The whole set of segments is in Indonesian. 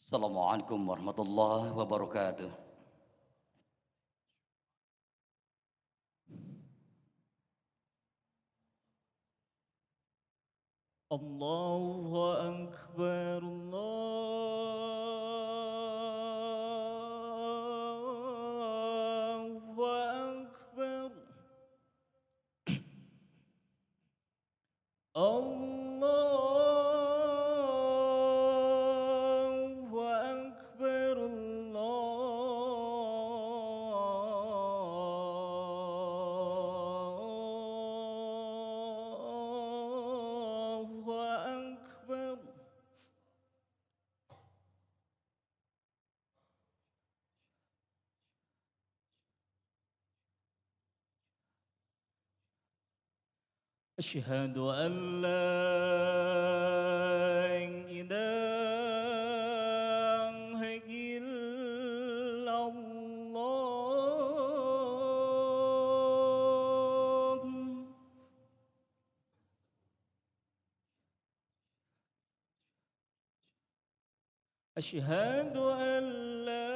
Assalamualaikum warahmatullahi wabarakatuh. الله أكبر الله أكبر الله أكبر الله أكبر أشهد أن لا إله إلا الله أشهد أن لا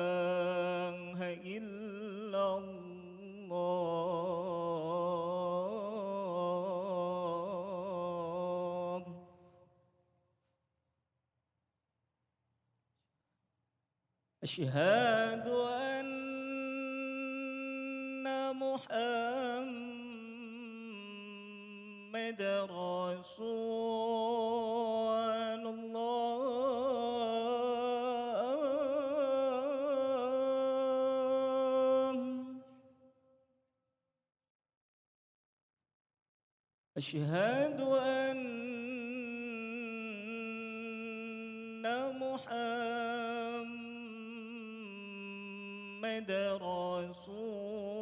إله إلا الله أشهد أن محمد رسول الله أشهد أن محمد رسول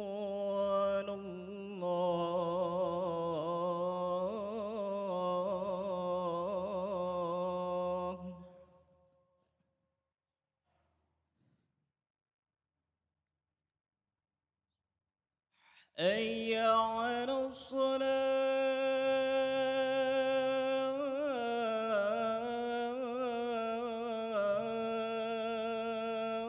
الله حي على الصلاة حي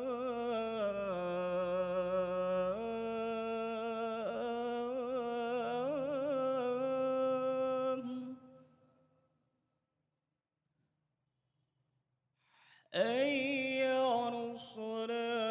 على الصلاة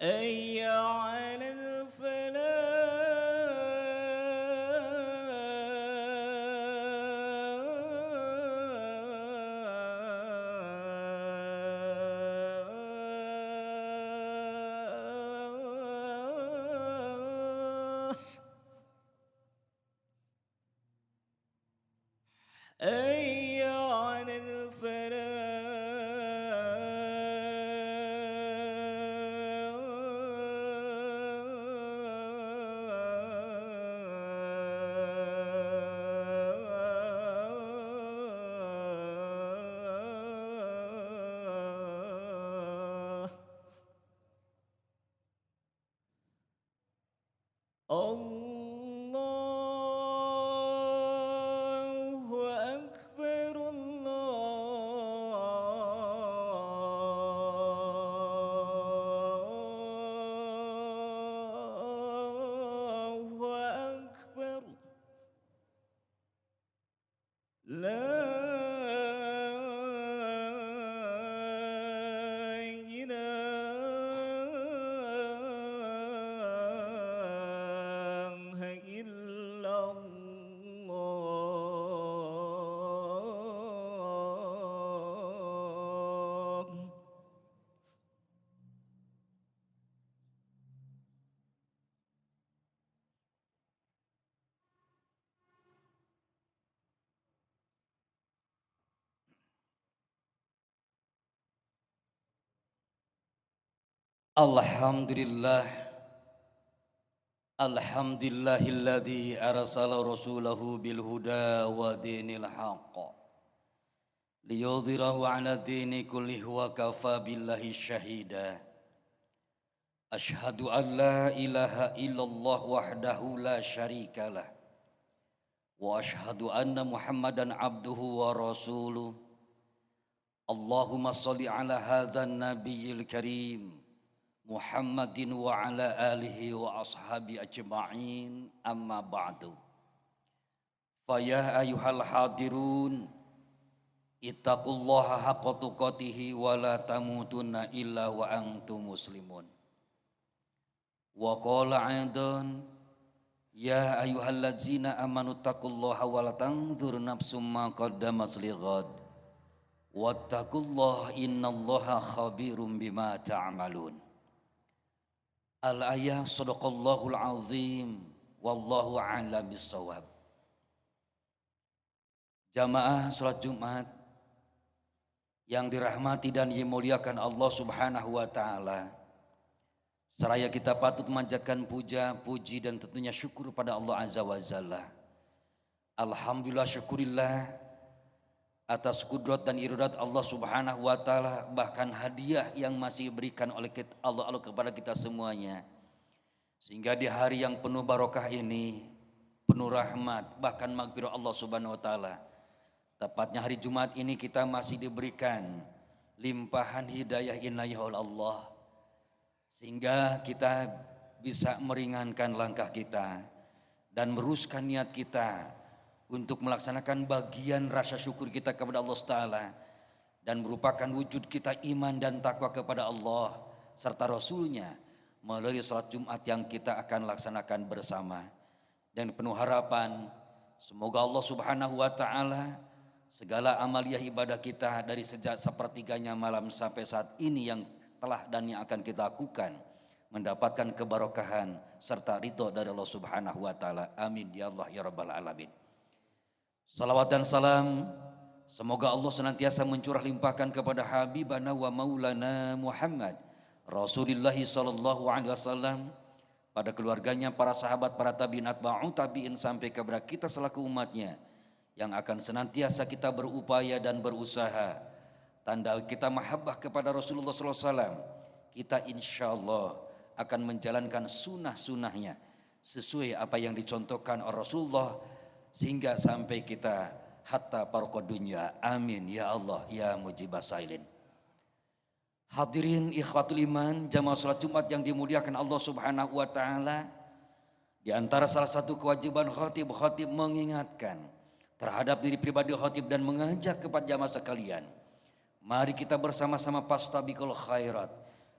حي على الفلاح حي على Alhamdulillah, alhamdulillahilladzi arsala rasulahu bil huda wa dinil haqq liyudhhirahu 'ala dini kullihi wa kafa billahi syahida. Asyhadu an la ilaha illallah wahdahu la syarikalah wa asyhadu anna Muhammadan abduhu wa rasuluh. Allahumma shalli ala hadzal nabiyil karim Muhammadin wa ala alihi wa ashabi ajma'in, amma ba'du. Faya ayyuhal hadirun, ittaqullaha haqqa tuqatih wa la tamutunna illa wa antum muslimun. Wa qala 'aidan, ya ayyuhallazina amanu taqullaha wa la tanzur nafsum ma qaddamat lighad. Wattaqullaha innallaha khabirum bima ta'malun. Al-ayah sadaqallahul azim wallahu a'lam bissawab. Jamaah salat Jumat yang dirahmati dan dimuliakan Allah Subhanahu wa taala. Seraya kita patut memanjatkan puja, puji dan tentunya syukur pada Allah Azza wa Jalla. Alhamdulillah, syukurillah atas kudrat dan iradat Allah Subhanahu wa taala, bahkan hadiah yang masih diberikan oleh Allah kepada kita semuanya. Sehingga di hari yang penuh barokah ini, penuh rahmat, bahkan maghfirah Allah Subhanahu wa taala, tepatnya hari Jumat ini kita masih diberikan limpahan hidayah inayah oleh Allah, sehingga kita bisa meringankan langkah kita dan meruskan niat kita untuk melaksanakan bagian rasa syukur kita kepada Allah Ta'ala, dan merupakan wujud kita iman dan takwa kepada Allah serta Rasulnya melalui salat Jumat yang kita akan laksanakan bersama. Dan penuh harapan semoga Allah Subhanahu wa taala segala amaliyah ibadah kita dari sejak sepertiganya malam sampai saat ini yang telah dan yang akan kita lakukan mendapatkan keberkahan serta ridho dari Allah Subhanahu wa taala. Amin ya Allah ya rabbal alamin. Salawat dan salam semoga Allah senantiasa mencurah limpahkan kepada Habibana wa Maulana Muhammad Rasulullah sallallahu alaihi wasallam, pada keluarganya, para sahabat, para tabi'in, atba'u tabi'in, sampai kepada kita selaku umatnya yang akan senantiasa kita berupaya dan berusaha. Tanda kita mahabbah kepada Rasulullah sallallahu alaihi wasallam, kita insyaallah akan menjalankan sunnah-sunnahnya sesuai apa yang dicontohkan oleh Rasulullah, sehingga sampai kita hatta parqa dunya. Amin ya Allah ya mujibas sailin. Hadirin ikhwatul iman, jamaah salat Jumat yang dimuliakan Allah Subhanahu wa taala, di antara salah satu kewajiban khatib mengingatkan terhadap diri pribadi khatib dan mengajak kepada jamaah sekalian, mari kita bersama-sama fastabiqul khairat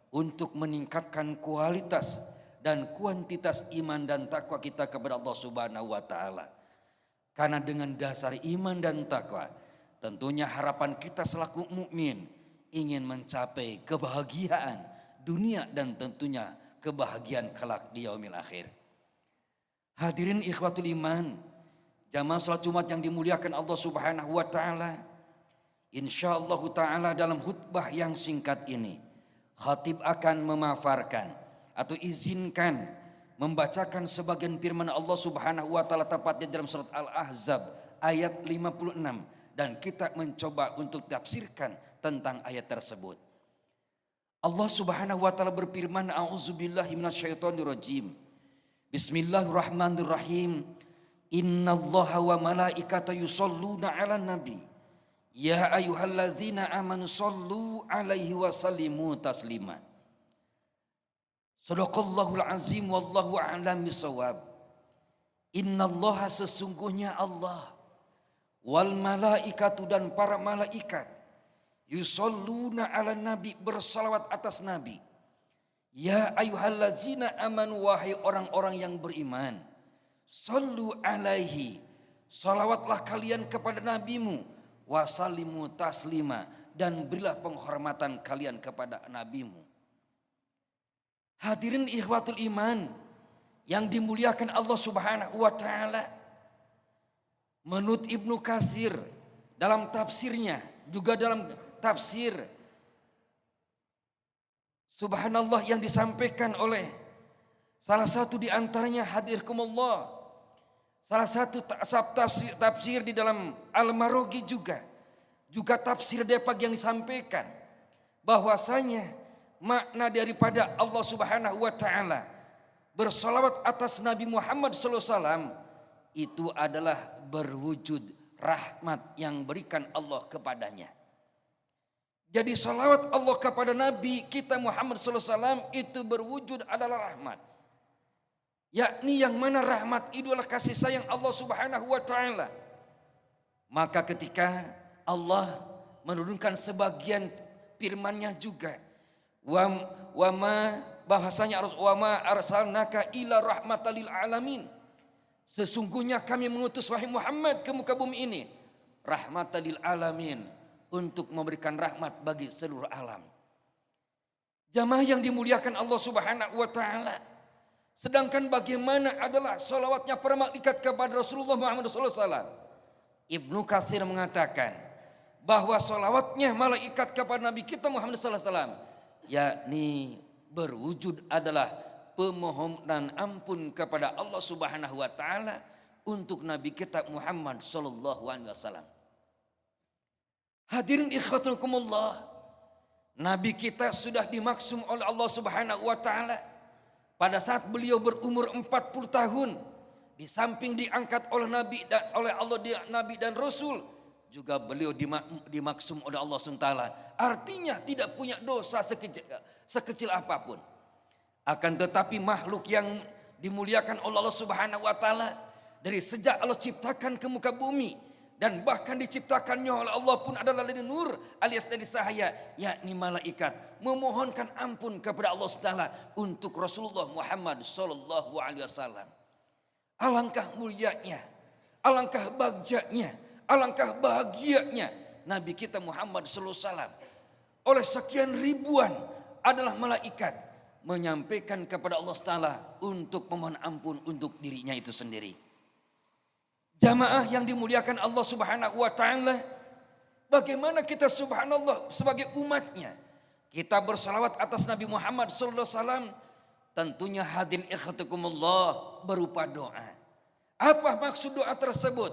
untuk meningkatkan kualitas dan kuantitas iman dan takwa kita kepada Allah Subhanahu wa taala. Karena dengan dasar iman dan takwa, tentunya harapan kita selaku mukmin ingin mencapai kebahagiaan dunia dan tentunya kebahagiaan kelak di yaumil akhir. Hadirin ikhwatul iman, jamaah salat Jumat yang dimuliakan Allah Subhanahu wa taala, insyaallah taala dalam khutbah yang singkat ini khatib akan memaparkan atau izinkan membacakan sebagian firman Allah Subhanahu wa taala tepatnya dalam surat Al-Ahzab ayat 56, dan kita mencoba untuk tafsirkan tentang ayat tersebut. Allah Subhanahu wa taala berfirman, a'udzubillahi minasyaitonirrajim. Bismillahirrahmanirrahim. Innallaha wa malaikatahu yusholluna 'alan nabi. Ya ayyuhalladzina amanu shollu 'alaihi wa sallimu taslima. Shadaqallahul azim wallahu a'lam bissawab. Innallaha, sesungguhnya Allah, wal malaikatu, dan para malaikat, yusholluna 'alan nabi, bersalawat atas nabi. Ya ayyuhallazina amanu, wahai orang-orang yang beriman, shollu 'alaihi, salawatlah kalian kepada nabimu, wasallimu taslima, dan berilah penghormatan kalian kepada nabimu. Hadirin ikhwatul iman yang dimuliakan Allah Subhanahu wa taala, menurut Ibnu Katsir dalam tafsirnya, juga dalam tafsir Subhanallah yang disampaikan oleh salah satu di antaranya hadirkumullah. Salah satu tafsir di dalam Al-Maroghi juga tafsir Depak yang disampaikan bahwasanya makna daripada Allah Subhanahu wa taala bersolawat atas Nabi Muhammad sallallahu alaihi wasallam itu adalah berwujud rahmat yang berikan Allah kepadanya. Jadi salawat Allah kepada Nabi kita Muhammad sallallahu alaihi wasallam itu berwujud adalah rahmat. Yakni yang mana rahmat itu adalah kasih sayang Allah Subhanahu wa taala. Maka ketika Allah menurunkan sebagian firman-Nya juga bahasanya wa ma arsalnaka ila rahmatan lil alamin. Sesungguhnya kami mengutus wahai Muhammad ke muka bumi ini rahmatan lil alamin, untuk memberikan rahmat bagi seluruh alam. Jamaah yang dimuliakan Allah Subhanahu wa taala. Sedangkan bagaimana adalah salawatnya para malaikat kepada Rasulullah Muhammad SAW. Ibnu Katsir mengatakan bahwa salawatnya malaikat kepada Nabi kita Muhammad SAW yakni berwujud adalah pemohonan ampun kepada Allah Subhanahu wa taala untuk Nabi kita Muhammad SAW. Hadirin ikhwatukumullah, Nabi kita sudah dimaksum oleh Allah Subhanahu wa taala pada saat beliau berumur 40 tahun. Di samping diangkat oleh Nabi dan oleh Allah Nabi dan Rasul, juga beliau dimaksum oleh Allah SWT. Artinya tidak punya dosa sekecil apapun. Akan tetapi makhluk yang dimuliakan oleh Allah Subhanahu wa taala dari sejak Allah ciptakan ke muka bumi dan bahkan diciptakannya oleh Allah pun adalah dari nur alias dari cahaya, yakni malaikat, memohonkan ampun kepada Allah Taala untuk Rasulullah Muhammad sallallahu alaihi wasallam. Alangkah mulianya, alangkah bagjanya, alangkah bahagianya Nabi kita Muhammad sallallahu alaihi wasallam. Oleh sekian ribuan adalah malaikat menyampaikan kepada Allah Taala untuk memohon ampun untuk dirinya itu sendiri. Jamaah yang dimuliakan Allah Subhanahu wa taala, bagaimana kita subhanallah sebagai umatnya kita bersalawat atas Nabi Muhammad sallallahu alaihi wasallam, tentunya hadirin ikhwatukumullah berupa doa. Apa maksud doa tersebut?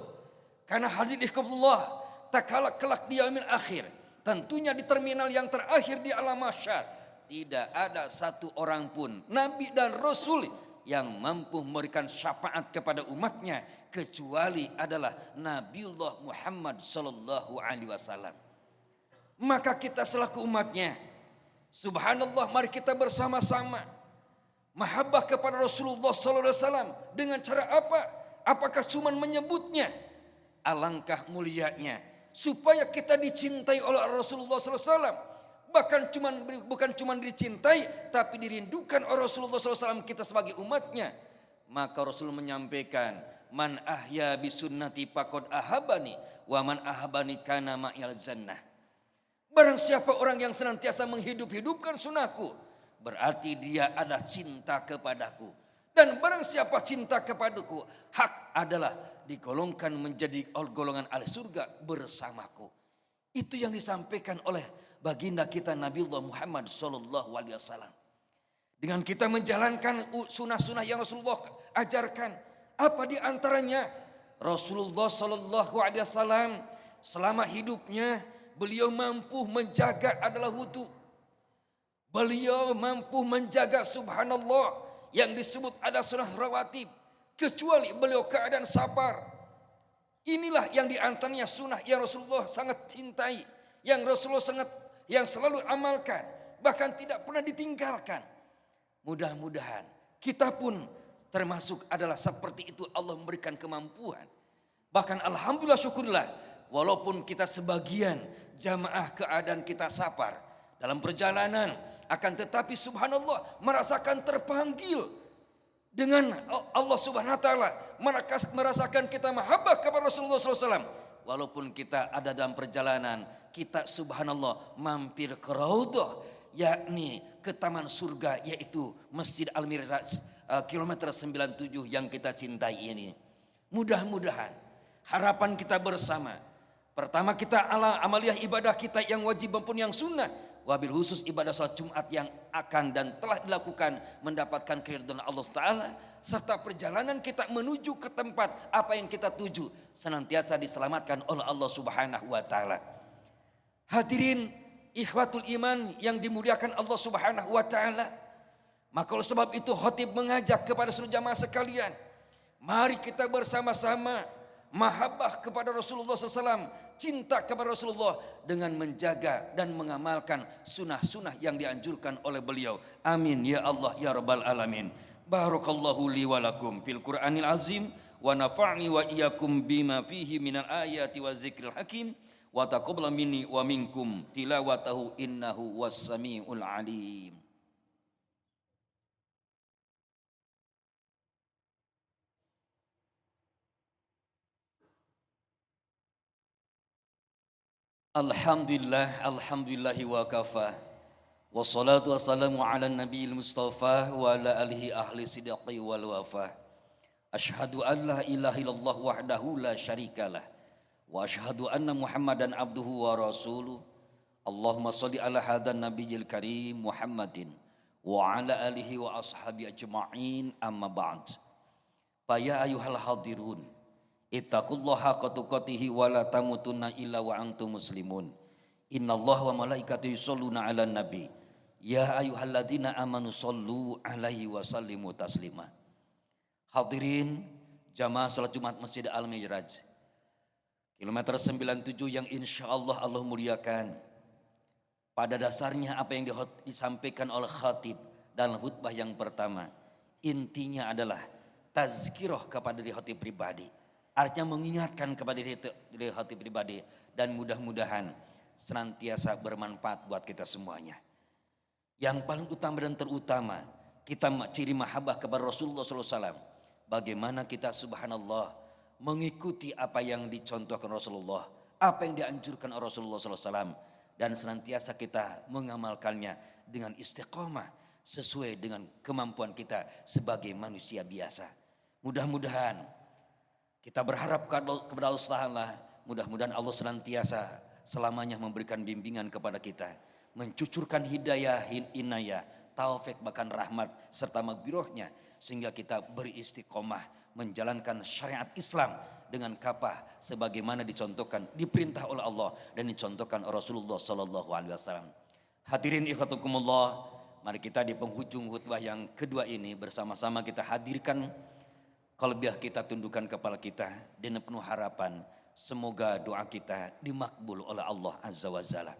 Karena hadirin ikhwatukumullah tak kalah kelak di yaumil akhir, tentunya di terminal yang terakhir di alam mahsyar, tidak ada satu orang pun nabi dan rasul yang mampu memberikan syafaat kepada umatnya kecuali adalah Nabiullah Muhammad sallallahu alaihi wasallam. Maka kita selaku umatnya, subhanallah, mari kita bersama-sama mahabbah kepada Rasulullah sallallahu alaihi wasallam dengan cara apa? Apakah cuma menyebutnya? Alangkah mulianya supaya kita dicintai oleh Rasulullah sallallahu alaihi wasallam. Bahkan bukan cuma dicintai, tapi dirindukan oleh Rasulullah SAW kita sebagai umatnya. Maka Rasul menyampaikan, man ahya bisunnati faqad ahabani, wa man ahabani kana ma'il jannah. Barang siapa orang yang senantiasa menghidup-hidupkan sunnahku, berarti dia ada cinta kepadaku. Dan barang siapa cinta kepadaku, hak adalah digolongkan menjadi golongan ahli surga bersamaku. Itu yang disampaikan oleh baginda kita Nabiullah Muhammad sallallahu alaihi wasallam. Dengan kita menjalankan sunnah-sunnah yang Rasulullah ajarkan, apa di antaranya? Rasulullah sallallahu alaihi wasallam selama hidupnya beliau mampu menjaga adalah wudu. Beliau mampu menjaga subhanallah yang disebut ada sunnah rawatib, kecuali beliau keadaan safar. Inilah yang di antaranya sunnah yang Rasulullah sangat cintai, yang Rasulullah yang selalu amalkan, bahkan tidak pernah ditinggalkan. Mudah-mudahan kita pun termasuk adalah seperti itu, Allah memberikan kemampuan. Bahkan alhamdulillah syukurlah, walaupun kita sebagian jamaah keadaan kita safar dalam perjalanan, akan tetapi subhanallah merasakan terpanggil dengan Allah Subhanahu wa taala, merasakan kita mahabbah kepada Rasulullah SAW. Walaupun kita ada dalam perjalanan, kita subhanallah mampir ke Raudhah, yakni ke taman surga, yaitu Masjid Al-Miraj kilometer 97 yang kita cintai ini. Mudah-mudahan harapan kita bersama, pertama kita amaliyah ibadah kita yang wajib maupun yang sunnah, wabil khusus ibadah salat Jumat yang akan dan telah dilakukan mendapatkan keridhaan Allah Ta'ala, serta perjalanan kita menuju ke tempat apa yang kita tuju senantiasa diselamatkan oleh Allah Subhanahu wa Ta'ala. Hadirin ikhwatul iman yang dimuliakan Allah Subhanahu wa Ta'ala, maka oleh sebab itu khatib mengajak kepada seluruh jamaah sekalian, mari kita bersama-sama mahabbah kepada Rasulullah SAW, cinta kepada Rasulullah dengan menjaga dan mengamalkan sunnah-sunnah yang dianjurkan oleh beliau. Amin ya Allah ya Rabbal Alamin. Barakallahu li wa lakum fil Qur'anil azim wa nafa'ni wa iyyakum bima fihi minal ayati wa zikril hakim wa taqabbal minni wa minkum tilawatahu innahu was-sami'ul alim. Alhamdulillah, alhamdulillahi wa kafa. Wassalatu wassalamu ala nabiyil mustafa wa ala alihi ahli sidqi wal wafa. Ashhadu an la ilaha illallah wahdahu la syarikalah. Wa ashhadu anna Muhammadan abduhu wa rasuluh. Allahumma salli ala hadan nabiyil karim Muhammadin wa ala alihi wa ashabi ajma'in amma ba'd. Faya ayuhal hadirun, ittaqullaha haqqa tuqatih wa la tamutunna illa wa antum muslimun. Innallaha wa malaikatahu yusholluna 'alan nabi. Ya ayyuhalladzina amanu shollu 'alaihi wa sallimu taslima. Hadirin jamaah salat Jumat Masjid Al-Mi'raj kilometer 97 yang insyaallah Allah muliakan. Pada dasarnya apa yang disampaikan oleh khatib dalam khutbah yang pertama, intinya adalah tazkirah kepada diri khatib pribadi. Artinya mengingatkan kepada diri hati pribadi dan mudah-mudahan senantiasa bermanfaat buat kita semuanya. Yang paling utama dan terutama kita ciri mahabbah kepada Rasulullah SAW. Bagaimana kita subhanallah mengikuti apa yang dicontohkan Rasulullah, apa yang dianjurkan Rasulullah SAW, dan senantiasa kita mengamalkannya dengan istiqomah sesuai dengan kemampuan kita sebagai manusia biasa. Mudah-mudahan kita berharap kepada Allah Ta'ala, mudah-mudahan Allah senantiasa selamanya memberikan bimbingan kepada kita, mencucurkan hidayah, inayah, taufik bahkan rahmat serta maghfirahnya, sehingga kita beristiqomah menjalankan syariat Islam dengan kapah sebagaimana dicontohkan, diperintah oleh Allah dan dicontohkan Rasulullah Sallallahu Alaihi Wasallam. Hadirin ikhwatukumullah, mari kita di penghujung khutbah yang kedua ini bersama-sama kita hadirkan qalbiyah kita, tundukkan kepala kita dengan penuh harapan semoga doa kita dimakbul oleh Allah Azza wa Jalla.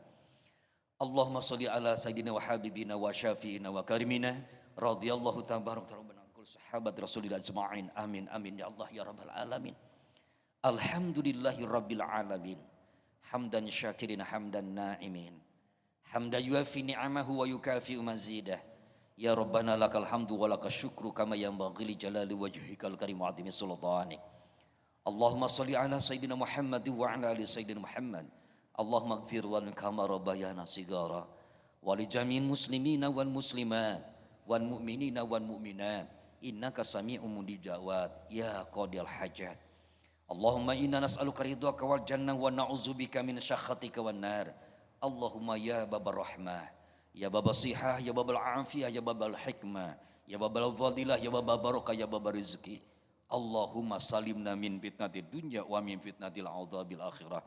Allahumma sholli ala sayyidina wa habibina wa syafi'ina wa karimina radhiyallahu tabaraka rabbana kul sahabat rasulillah ajma'in. Amin amin ya Allah ya rabbal alamin. Alhamdulillahi rabbil alamin. Hamdan syakirin hamdan na'imin. Hamdan yuafi ni'amahu wa yukafi'u mazidah. Ya Rabbana lakal hamdu wa lakal syukru kama yanbaghi li jalali wajhikal karim wa 'azimi sultanik. Allahumma sholli ala sayyidina Muhammad wa ala ali sayyidina Muhammad. Allahumma ighfir wa kama rabbayana sigara wa li jami'il muslimina wal muslimat wal mu'minina wal mu'minat innaka sami'un mujibud ya qadil hajat. Allahumma inna nas'aluka ridhaka wal jannah wa na'udzubika min syakhatika wan nar. Allahumma ya babar rahmah, ya babal sihah, ya babal afiyah, ya babal hikmah, ya babal fadilah, ya babal barakah, ya babal rizki. Allahumma salimna min fitnatid dunya wa min fitnatil adzabil akhirah.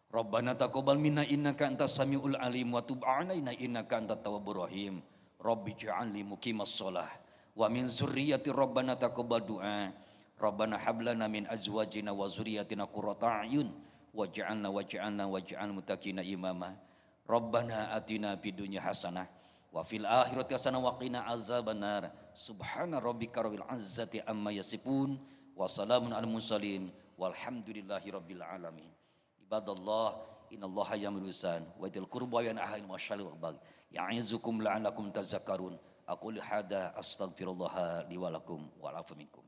Rabbana taqabbal minna innaka antas samiul alim wa tub 'alaina innaka antat tawwabur rahim. Rabbi ij'alni muqimas shalah wa min dzurriyyati rabbana taqabbal du'a. Rabbana hab lana min azwajina wa dzurriyyatina qurrata a'yun waj'alna muttaqina imama. Rabbana atina fid dunya hasanah wa fil akhirati hasanah wa qina azabannar. Subhana rabbika rabbil izzati amma yasifun wa salamun alal mursalin walhamdulillahi rabbil alamin. Ibadallah innallaha ya'muru wa yatil qurba wa yanha 'anil fahsya'i wal munkar ya'izukum la'allakum tadhakkarun. Aqulu hadza astaghfirullah li wa lakum wa afu minkum.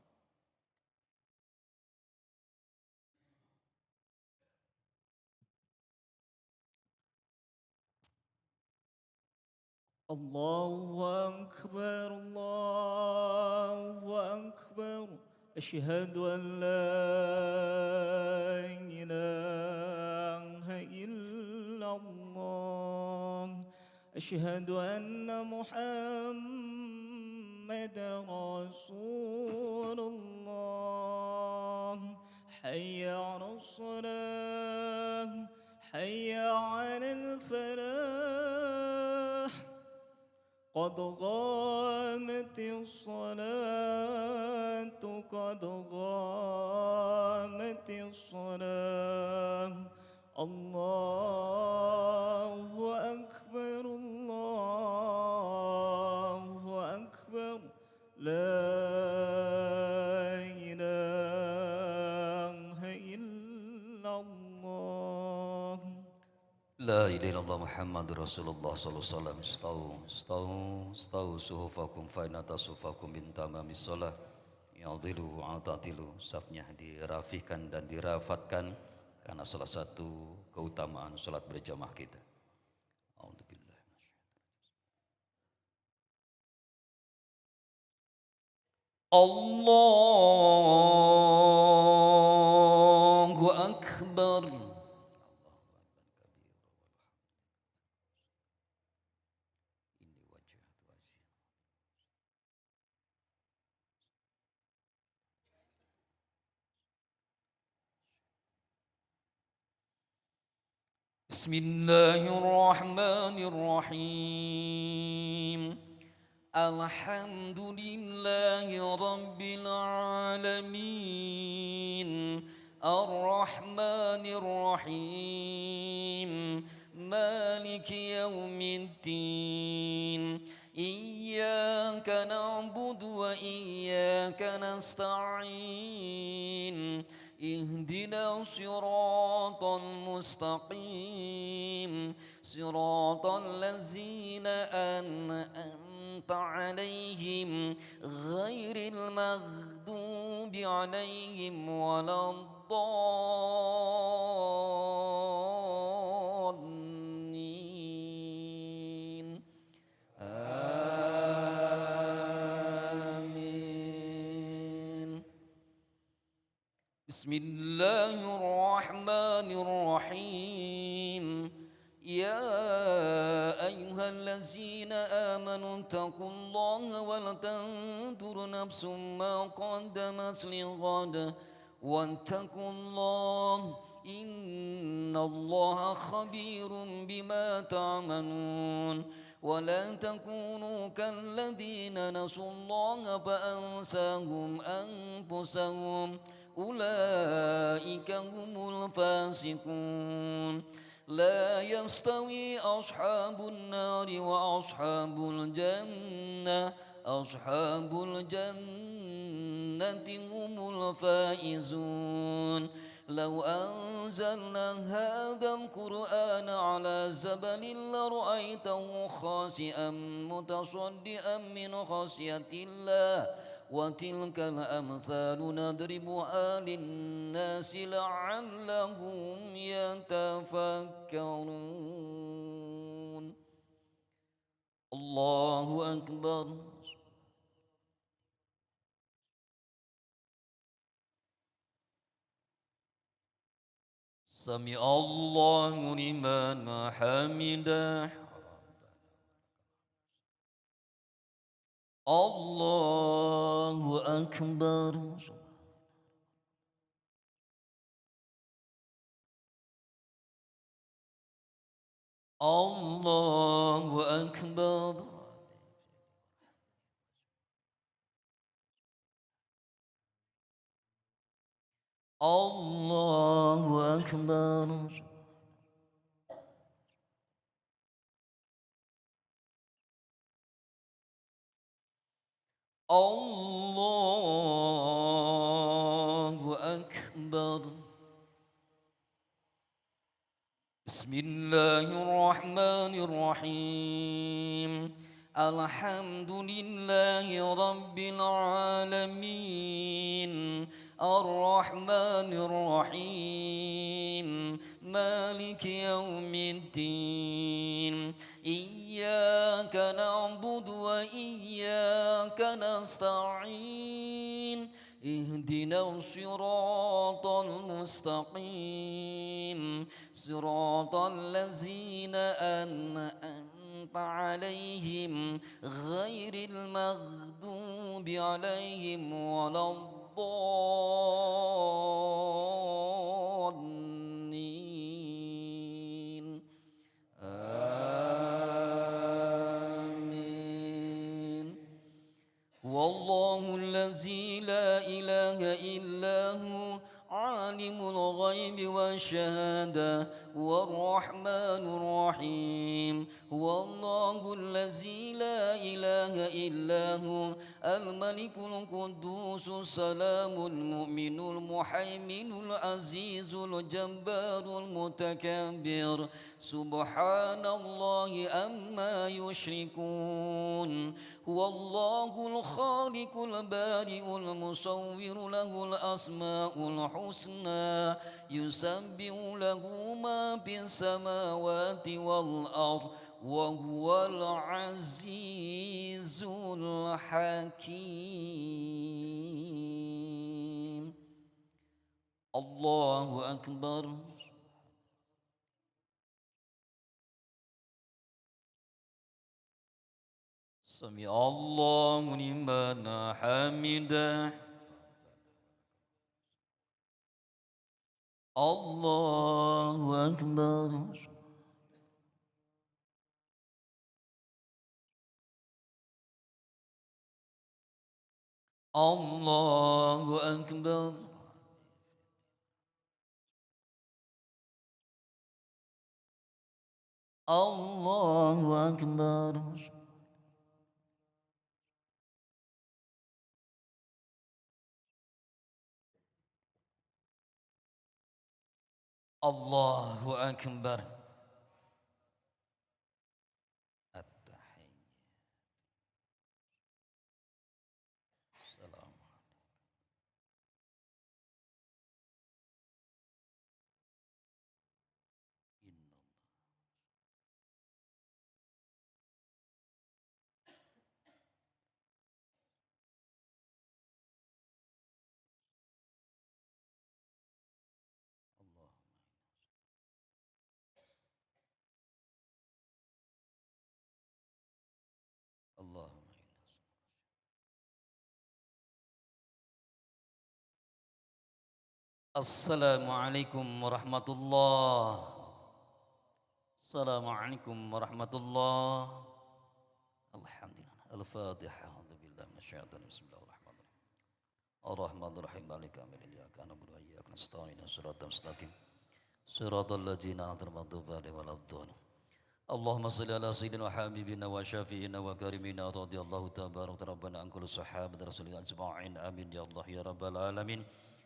الله أكبر الله أكبر أشهد أن لا إله إلا الله أشهد أن محمدا رسول الله حي على الصلاة حي على الفلاح قد قامت الصلاة قد قامت الصلاة الله أكبر الله أكبر لا إله إلا الله لا إله إلا الله محمد رسول الله صلى الله عليه وسلم. Stawu suhufakum fainata suhufakum bin tamami sholah ya'dilu atatilu. Safnya dirafihkan dan dirafatkan karena salah satu keutamaan sholat berjamaah kita. Allahu Akbar. Bismillahirrahmanirrahim. Alhamdulillahi Rabbil Alamin. Ar-Rahmanir Rahim. Maliki Yawmiddin. Iyyaka na'budu wa iyyaka nasta'in. اهدنا الصراط المستقيم صراط الذين أنعمت عليهم غير المغضوب عليهم ولا الضالين بسم الله الرحمن الرحيم يا أيها الذين آمنوا اتقوا الله ولتنظر نفس ما قدمت لغد واتقوا الله إن الله خبير بما تعملون ولا تكونوا كالذين نسوا الله فأنساهم أنفسهم أولئك هم الفاسقون لا يستوي أصحاب النار وأصحاب الجنة أصحاب الجنة هم الفائزون لو أنزلنا هذا القرآن على جبل لرأيته خاشعا متصدعا من خشية الله وتلك الأمثال نضربها للناس لعلهم يتفكرون الله أكبر سمع الله لمن حمده الله أكبر الله أكبر الله أكبر الله أكبر بسم الله الرحمن الرحيم الحمد لله رب العالمين الرحمن الرحيم مالك يوم الدين إياك نعبد وإياك نستعين اهدنا الصراط المستقيم صراط الذين أنعمت أنعمت عليهم غير المغضوب عليهم ولا الضالين آمين والله الذي لا إله إلا هو عالم الغيب والشهادة والرحمن الرحيم هو الله الذي لا إله إلا هو الملك القدوس السلام المؤمن المحيمن العزيز الجبار المتكبر سبحان الله أما يشركون هو الله الخالق البارئ المصور له الأسماء الحسنى يسبح له ما في السماوات والأرض وهو العزيز الحكيم الله أكبر سمع الله لمن حمده الله أكبر الله أكبر الله أكبر الله أكبر التحية السلام اللهم السلام عليكم ورحمة الله السلام عليكم ورحمة الله الحمد لله الفاتحة أعوذ بالله من الشيطان بسم الله الرحمن الرحيم الرحمن الرحيم مالك يوم الدين إياك نعبد وإياك نستعين صراط المستقيم صراط الذين أنعمت عليهم غير المغضوب عليهم اللهم صل على سيدنا وحبيبنا وشافينا وكريمنا رضي الله تبارك ربنا عن كل صحابة رسول الله أجمعين آمين يا الله يا رب العالمين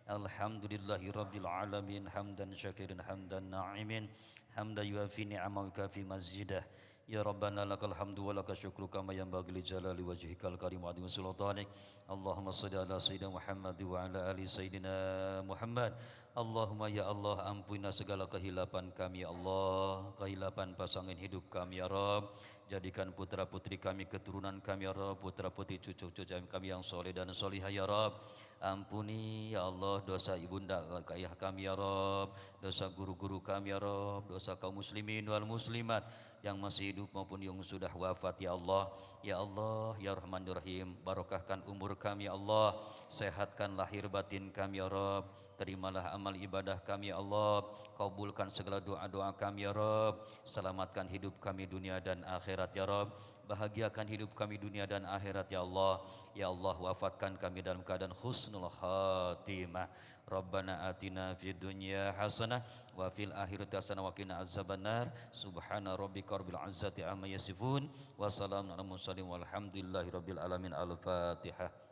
الحمد لله رب العالمين حمدا شاكرا حمدا ناعمين حمدا يوافي نعمه ويكافي مزيده يا ربنا لك الحمد ولك الشكر كما ينبغي لجلال وجهك الكريم وعظيم سلطانك اللهم صل على سيدنا محمد وعلى آل سيدنا محمد Allahumma ya Allah ampunilah segala kehilapan kami ya Allah, kehilapan pasangan hidup kami ya Rabb. Jadikan putra putri kami, keturunan kami ya Rabb, putra putri cucu-cucu kami yang soleh dan solihah ya Rabb. Ampuni ya Allah dosa ibunda ayah kami ya Rabb, dosa guru-guru kami ya Rabb, dosa kaum muslimin wal muslimat yang masih hidup maupun yang sudah wafat ya Allah. Ya Allah ya Rahman ya Rahim, barokahkan umur kami ya Allah, sehatkan lahir batin kami ya Rabb. Terimalah amal ibadah kami ya Allah, kabulkan segala doa-doa kami ya Rabb, selamatkan hidup kami dunia dan akhirat ya Rabb, bahagiakan hidup kami dunia dan akhirat ya Allah. Ya Allah wafatkan kami dalam keadaan husnul khatimah. Rabbana atina fid dunya hasanah wa fil akhirati hasanah wa qina azabannar. Subhana rabbika rabbil izzati amma yasifun wa salamun alal mursalin walhamdulillahi rabbil alamin. Al-Fatihah.